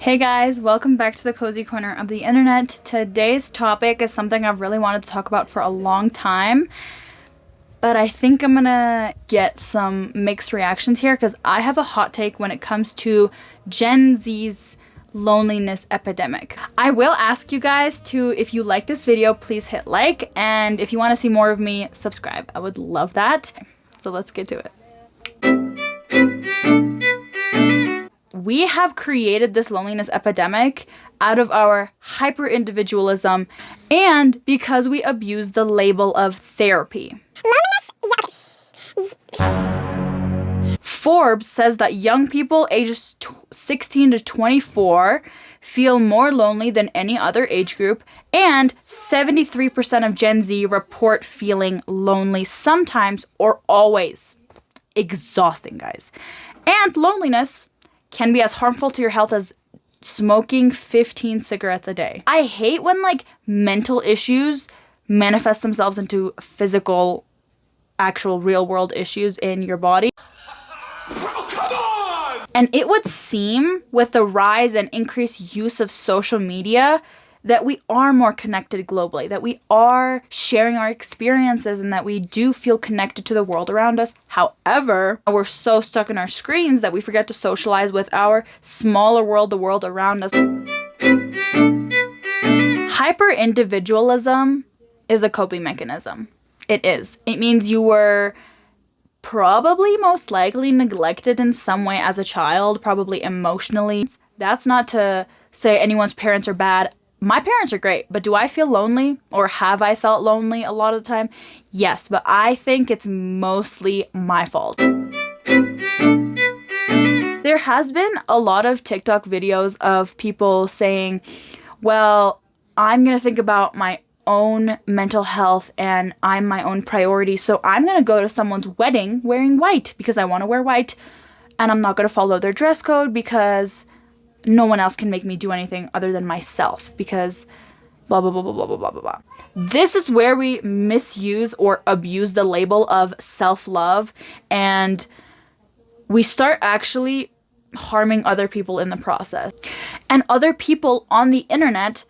Hey guys, welcome back to the cozy corner of the internet. Today's topic is something I've really wanted to talk about for a long time, but I think I'm gonna get some mixed reactions here because I have a hot take when it comes to Gen Z's loneliness epidemic. I will ask you guys to, if you like this video, please hit like, and if you want to see more of me, subscribe. I would love that. So let's get to it. We have created this loneliness epidemic out of our hyperindividualism and because we abuse the label of therapy. Forbes says that young people ages 16 to 24 feel more lonely than any other age group, and 73% of Gen Z report feeling lonely sometimes or always. Exhausting, guys. And loneliness can be as harmful to your health as smoking 15 cigarettes a day. I hate when mental issues manifest themselves into physical, actual real world issues in your body. Oh, come on! And it would seem with the rise and increased use of social media that we are more connected globally, that we are sharing our experiences and that we do feel connected to the world around us. However, we're so stuck in our screens that we forget to socialize with our smaller world, the world around us. Hyperindividualism is a coping mechanism. It is. It means you were probably most likely neglected in some way as a child, probably emotionally. That's not to say anyone's parents are bad. My parents are great, but do I feel lonely, or have I felt lonely a lot of the time? Yes, but I think it's mostly my fault. There has been a lot of TikTok videos of people saying, well, I'm gonna think about my own mental health and I'm my own priority, so I'm gonna go to someone's wedding wearing white because I want to wear white, and I'm not gonna follow their dress code because no one else can make me do anything other than myself because blah, blah, blah, blah, blah, blah, blah, blah. This is where we misuse or abuse the label of self-love, and we start actually harming other people in the process. And other people on the internet,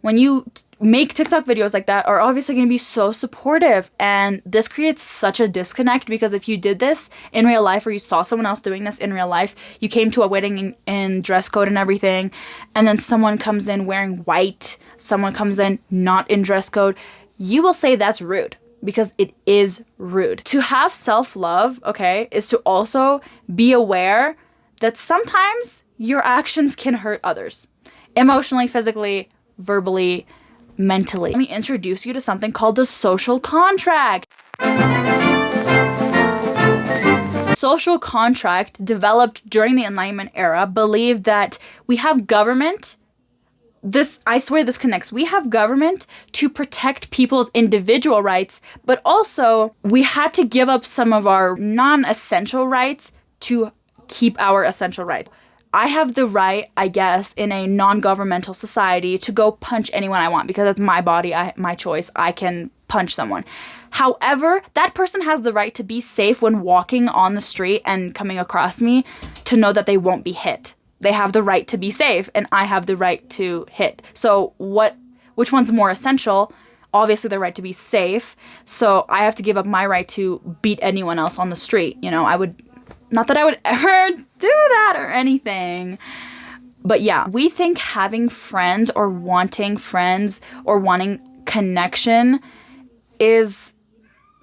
when you make TikTok videos like that, are obviously going to be so supportive, and this creates such a disconnect because if you did this in real life or you saw someone else doing this in real life, you came to a wedding in dress code and everything, and then someone comes in wearing white, someone comes in not in dress code, you will say that's rude because it is rude. To have self-love, okay, is to also be aware that sometimes your actions can hurt others emotionally, physically, verbally, mentally. Let me introduce you to something called the social contract. Social contract, developed during the Enlightenment era, believed that we have government. I swear this connects. We have government to protect people's individual rights, but also we had to give up some of our non-essential rights to keep our essential rights. I have the right, I guess, in a non-governmental society to go punch anyone I want because it's my body, my choice. I can punch someone. However, that person has the right to be safe when walking on the street and coming across me, to know that they won't be hit. They have the right to be safe, and I have the right to hit. So which one's more essential? Obviously the right to be safe. So I have to give up my right to beat anyone else on the street. Not that I would ever do that or anything. But yeah, we think having friends or wanting connection is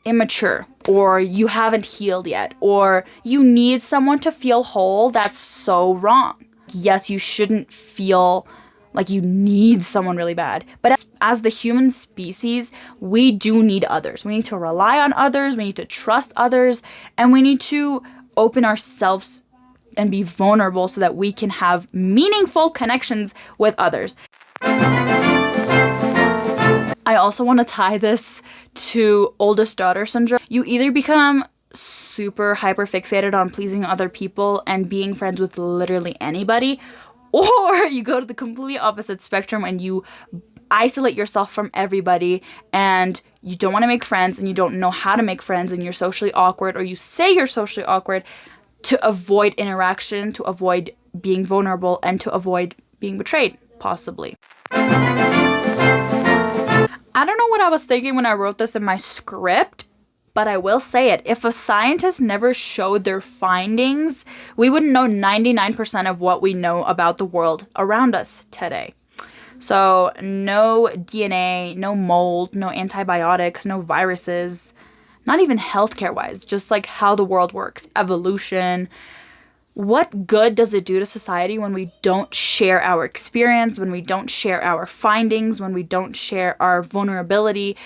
immature, or you haven't healed yet, or you need someone to feel whole. That's so wrong. Yes, you shouldn't feel like you need someone really bad. But as the human species, we do need others. We need to rely on others. We need to trust others. And we need to open ourselves and be vulnerable so that we can have meaningful connections with others. I also want to tie this to oldest daughter syndrome. You either become super hyper fixated on pleasing other people and being friends with literally anybody, or you go to the completely opposite spectrum and you isolate yourself from everybody and you don't want to make friends and you don't know how to make friends and you're socially awkward, or you say you're socially awkward to avoid interaction, to avoid being vulnerable, and to avoid being betrayed, possibly. I don't know what I was thinking when I wrote this in my script, but I will say it. If a scientist never showed their findings, we wouldn't know 99% of what we know about the world around us today. So no DNA, no mold, no antibiotics, no viruses, not even healthcare-wise, just like how the world works, evolution. What good does it do to society when we don't share our experience, when we don't share our findings, when we don't share our vulnerability?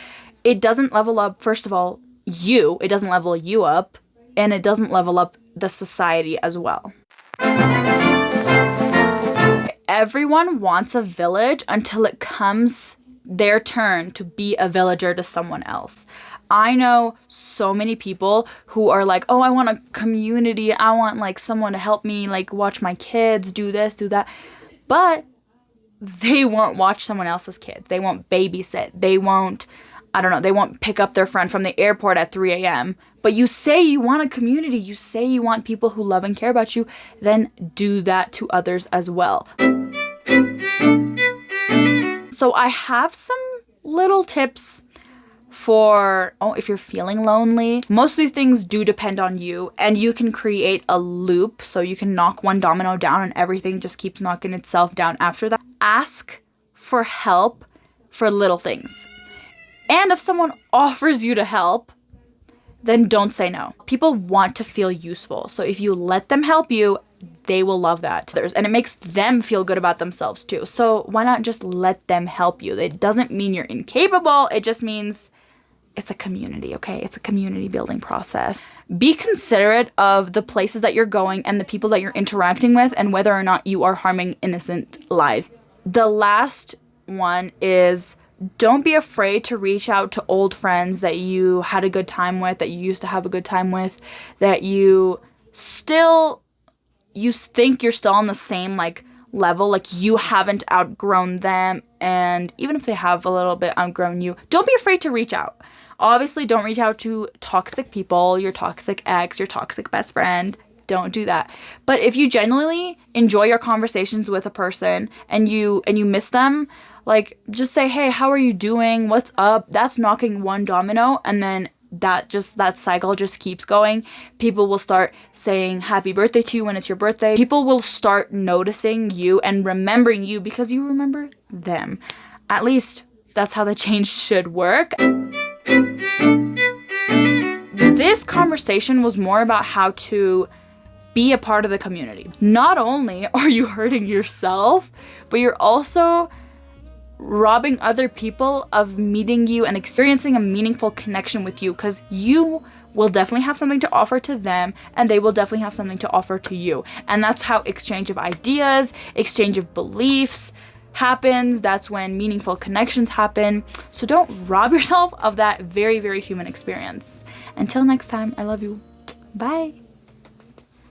It doesn't level up, first of all, it doesn't level you up, and it doesn't level up the society as well. Everyone wants a village until it comes their turn to be a villager to someone else. I know so many people who are like, oh, I want a community. I want like someone to help me like watch my kids, do this, do that. But they won't watch someone else's kids. They won't babysit. They won't, I don't know, they won't pick up their friend from the airport at 3 a.m. But you say you want a community. You say you want people who love and care about you. Then do that to others as well. So I have some little tips for, if you're feeling lonely. Mostly things do depend on you, and you can create a loop so you can knock one domino down and everything just keeps knocking itself down after that. Ask for help for little things. And if someone offers you to help, then don't say no. People want to feel useful. So if you let them help you, they will love that. And it makes them feel good about themselves too. So why not just let them help you? It doesn't mean you're incapable. It just means it's a community, okay? It's a community building process. Be considerate of the places that you're going and the people that you're interacting with and whether or not you are harming innocent lives. The last one is don't be afraid to reach out to old friends that you had a good time with, that you used to have a good time with, that you think you're still on the same like level, like you haven't outgrown them, and even if they have a little bit outgrown you, don't be afraid to reach out. Obviously, don't reach out to toxic people, your toxic ex, your toxic best friend. Don't do that. But if you genuinely enjoy your conversations with a person and you miss them, like just say, hey, how are you doing? What's up? That's knocking one domino, and then that cycle just keeps going. People will start saying happy birthday to you when it's your birthday. People will start noticing you and remembering you because you remember them. At least that's how the change should work. This conversation was more about how to be a part of the community. Not only are you hurting yourself, but you're also robbing other people of meeting you and experiencing a meaningful connection with you, because you will definitely have something to offer to them and they will definitely have something to offer to you. And that's how exchange of ideas, exchange of beliefs happens. That's when meaningful connections happen. So don't rob yourself of that very, very human experience. Until next time, I love you. Bye.